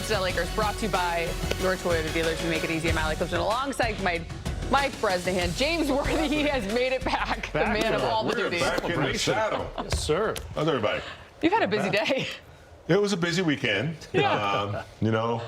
Boston and Lakers brought to you by your Toyota dealers who make it easy. I'm Allie Clifton alongside Mike Bresnahan. James Worthy, he has made it back. The man of all the duties. Back in the saddle. Yes, sir. How's everybody? You've had a busy day. It was a busy weekend. Yeah. You know,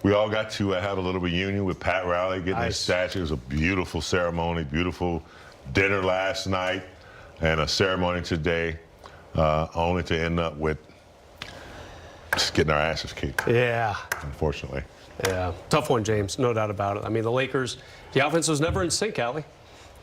we all got to have a little reunion with Pat Riley, getting his statue. It was a beautiful ceremony, beautiful dinner last night, and a ceremony today, only to end up with just getting our asses kicked. Yeah. Unfortunately. Yeah. Tough one, James. No doubt about it. I mean, the Lakers, the offense was never in sync, Allie.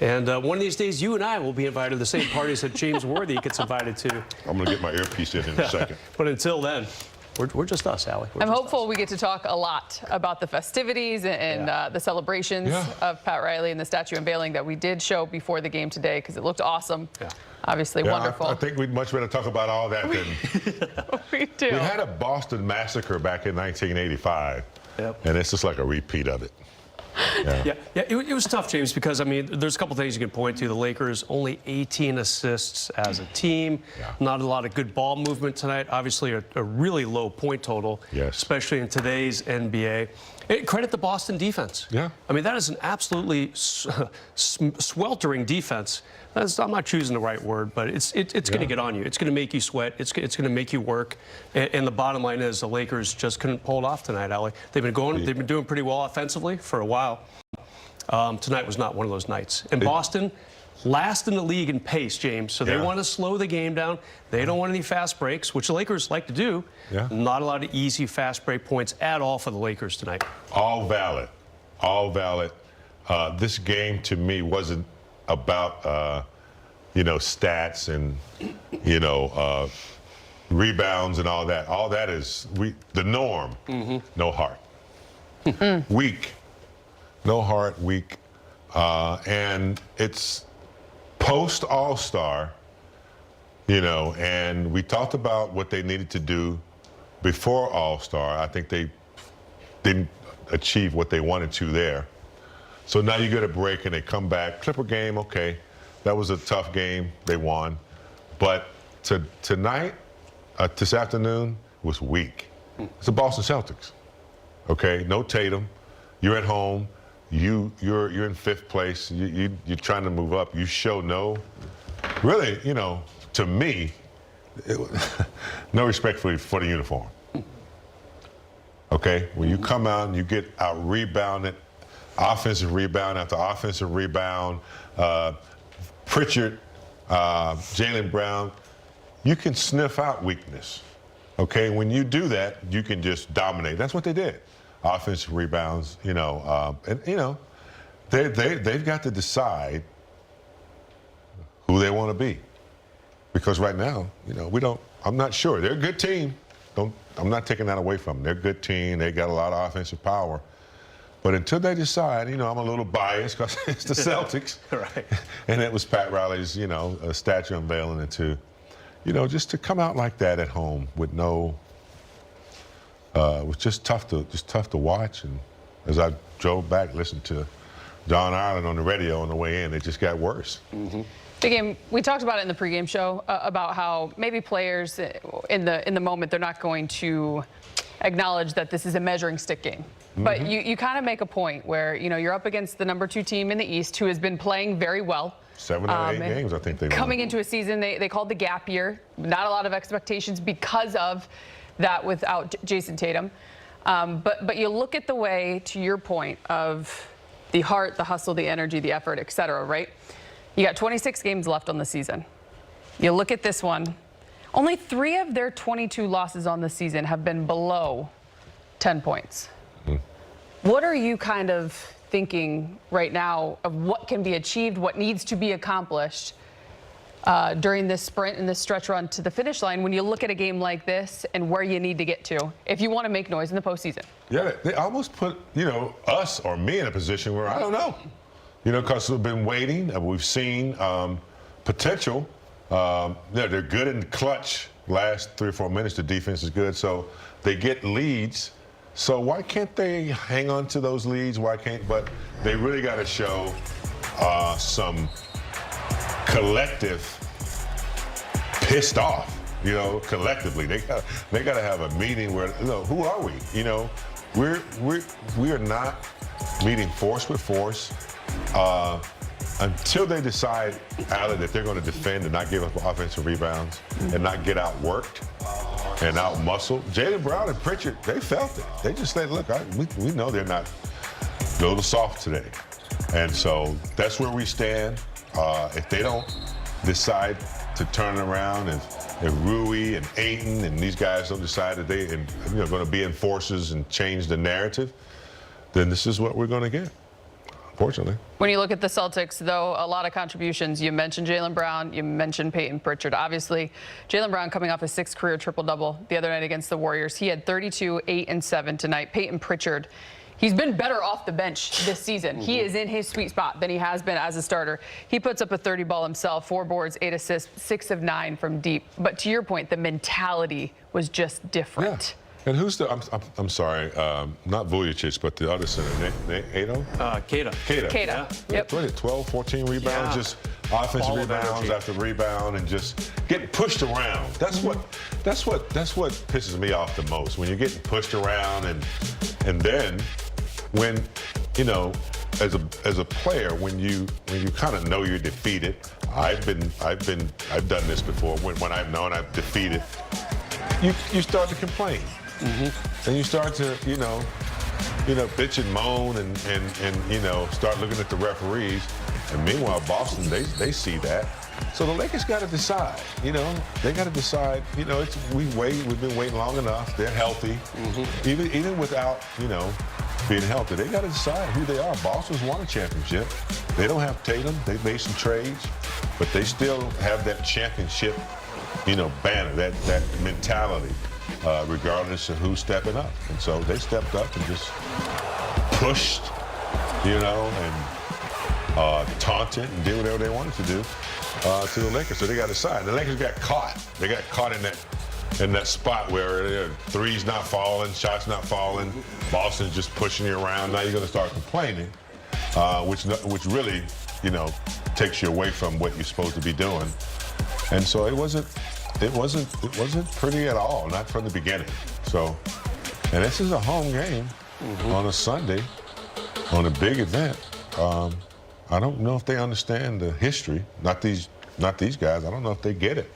And one of these days, you and I will be invited to the same parties that James Worthy gets invited to. I'm going to get my earpiece in a second. But until then, we're just us, Allie. I'm hopeful we get to talk a lot about the festivities and the celebrations of Pat Riley and the statue unveiling that we did show before the game today, because it looked awesome. Yeah. Obviously wonderful. I think we'd much better talk about all that than we do. We had a Boston massacre back in 1985, and it's just like a repeat of it. Yeah, it was tough, James, because, I mean, there's a couple things you can point to. The Lakers, only 18 assists as a team. Not a lot of good ball movement tonight. Obviously, a really low point total, especially in today's NBA. Credit the Boston defense. Yeah. I mean, that is an absolutely sweltering defense. I'm not choosing the right word, but it's going to get on you. It's going to make you sweat. It's going to make you work. And the bottom line is the Lakers just couldn't pull it off tonight, Allie. They've been doing pretty well offensively for a while. Tonight was not one of those nights. And Boston, last in the league in pace, James. So they want to slow the game down. They don't want any fast breaks, which the Lakers like to do. Not a lot of easy fast break points at all for the Lakers tonight. All valid. All valid. This game, to me, wasn't about, you know, stats and, you know, rebounds and all that. All that is the norm. No heart. Weak. No heart, weak. And it's post All-Star, you know, and we talked about what they needed to do before All-Star. I think they didn't achieve what they wanted to there. So now you get a break and they come back. Clipper game, okay. That was a tough game. They won. But tonight, this afternoon, was weak. It's the Boston Celtics. Okay? No Tatum. You're at home. You're in fifth place. You're trying to move up. You show really, you know, to me, no respect for the uniform. Okay? When you come out and you get out-rebounded, offensive rebound after offensive rebound, Pritchard, Jaylen Brown, you can sniff out weakness. Okay? When you do that, you can just dominate. That's what they did. Offensive rebounds, you know, and you know, they've got to decide who they want to be, because right now, you know, I'm not sure. They're a good team. I'm not taking that away from them. They're a good team. They got a lot of offensive power. But until they decide, you know, I'm a little biased because it's the Celtics. Right. And it was Pat Riley's, you know, a statue unveiling, and to, you know, just to come out like that at home with no. It was just tough to watch. And as I drove back, listened to John Ireland on the radio on the way in, it just got worse. The game, we talked about it in the pregame show about how maybe players in the moment, they're not going to acknowledge that this is a measuring stick game. But you kind of make a point where, you know, you're up against the #2 team in the East, who has been playing very well. 7 or 8 games, I think they won. Coming into a season they called the gap year. Not a lot of expectations because of that without Jason Tatum. But you look at the way, to your point, of the heart, the hustle, the energy, the effort, et cetera, right? You got 26 games left on the season. You look at this one. Only 3 of their 22 losses on the season have been below 10 points. What are you kind of thinking right now of what can be achieved, what needs to be accomplished during this sprint and this stretch run to the finish line when you look at a game like this and where you need to get to if you want to make noise in the postseason? Yeah, they almost put, you know, us or me in a position where I don't know. You know, because we've been waiting. We've seen potential. They're good in the clutch. Last 3 or 4 minutes, the defense is good. So they get leads. So why can't they hang on to those leads? But they really got to show some collective pissed off. You know, collectively, they got to have a meeting where, you know, who are we? You know, we are not meeting force with force until they decide, Allie, that they're going to defend and not give up offensive rebounds and not get outworked and out-muscled. Jaylen Brown and Pritchard, they felt it. They just said, look, we know they're not a little soft today. And so that's where we stand. If they don't decide to turn around, and if Rui and Ayton and these guys don't decide that they are going to be enforcers and change the narrative, then this is what we're going to get, unfortunately. When you look at the Celtics, though, a lot of contributions. You mentioned Jaylen Brown. You mentioned Peyton Pritchard. Obviously, Jaylen Brown coming off his 6th career triple-double the other night against the Warriors. He had 32, 8, and 7 tonight. Peyton Pritchard, he's been better off the bench this season. He is in his sweet spot than he has been as a starter. He puts up a 30 ball himself, 4 boards, 8 assists, 6 of 9 from deep. But to your point, the mentality was just different. Yeah. And who's the, I'm sorry, not Vujicic, but the other center, Nato? Keita. Keita. Yeah. Yep. 12, 14 rebounds, just offensive rebounds after rebound, and just getting pushed around. That's what pisses me off the most, when you're getting pushed around, and then when, you know, as a player, when you kind of know you're defeated. I've done this before. When I've known I've defeated, you start to complain. And you start to, you know, bitch and moan and you know, start looking at the referees. And meanwhile, Boston, they see that. So the Lakers got to decide. You know, they got to decide. You know, we've been waiting long enough. They're healthy, even without, you know, being healthy. They got to decide who they are. Boston's won a championship. They don't have Tatum. They made some trades, but they still have that championship, you know, banner, that mentality. Regardless of who's stepping up. And so they stepped up and just pushed, you know, and taunted and did whatever they wanted to do to the Lakers. So they got to decide. The Lakers got caught. They got caught in that spot where threes not falling, shots not falling, Boston's just pushing you around. Now you're going to start complaining, which really, you know, takes you away from what you're supposed to be doing. And so it wasn't pretty at all, not from the beginning. So, and this is a home game on a Sunday, on a big event. I don't know if they understand the history. Not these guys. I don't know if they get it.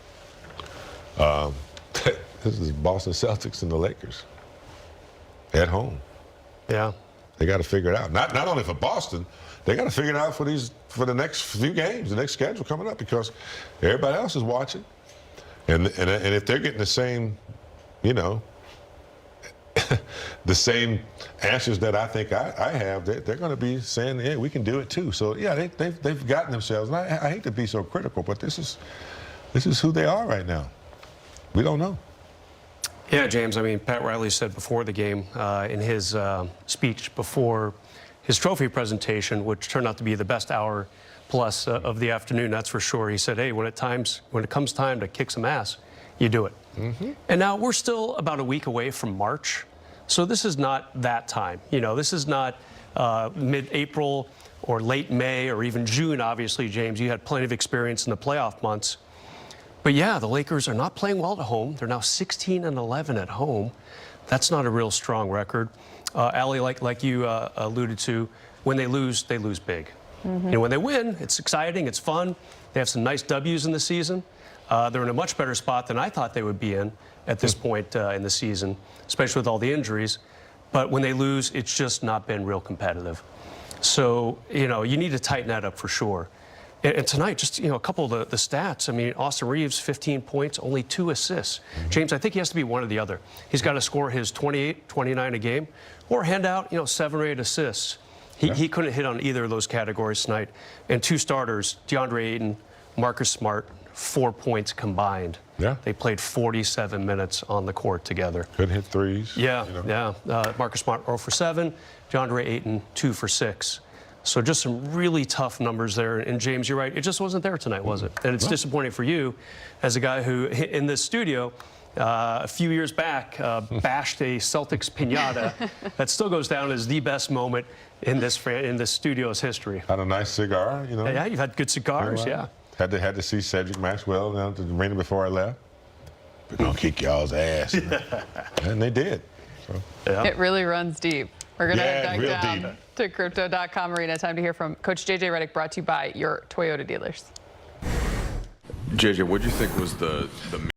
This is Boston Celtics and the Lakers at home. Yeah. They got to figure it out. Not only for Boston, they got to figure it out for the next few games, the next schedule coming up, because everybody else is watching. And if they're getting the same, you know, the same answers that I think I have, they're going to be saying, yeah, we can do it too. So yeah, they've gotten themselves. And I hate to be so critical, but this is who they are right now. We don't know. Yeah, James. I mean, Pat Riley said before the game in his speech before his trophy presentation, which turned out to be the best hour plus of the afternoon, that's for sure. He said, hey, when it comes time to kick some ass, you do it. And now we're still about a week away from March. So this is not that time. You know, this is not mid-April or late May or even June, obviously, James. You had plenty of experience in the playoff months. But yeah, the Lakers are not playing well at home. They're now 16-11 at home. That's not a real strong record. Allie, like you alluded to, when they lose big. And when they win, it's exciting, it's fun. They have some nice W's in the season. They're in a much better spot than I thought they would be in at this point in the season, especially with all the injuries. But when they lose, it's just not been real competitive. So, you know, you need to tighten that up for sure. And tonight, just, you know, a couple of the stats. I mean, Austin Reeves, 15 points, only 2 assists. James, I think he has to be one or the other. He's got to score his 28, 29 a game, or hand out, you know, 7 or 8 assists. He couldn't hit on either of those categories tonight. And 2 starters, DeAndre Ayton, Marcus Smart, 4 points combined. Yeah. They played 47 minutes on the court together. Couldn't hit threes. Yeah, you know. yeah. Marcus Smart 0 for 7, DeAndre Ayton 2 for 6. So just some really tough numbers there. And James, you're right. It just wasn't there tonight, was it? And it's disappointing for you as a guy who, in this studio, a few years back, bashed a Celtics piñata that still goes down as the best moment in this studio's history. Had a nice cigar, you know. Yeah, you've had good cigars, yeah. Had to see Cedric Maxwell down to the arena before I left. we're going to kick y'all's ass. And they did. So. Yeah. It really runs deep. We're going to Yeah, dive real down deep. to Crypto.com Arena. Time to hear from Coach JJ Redick, brought to you by your Toyota dealers. JJ, what do you think was the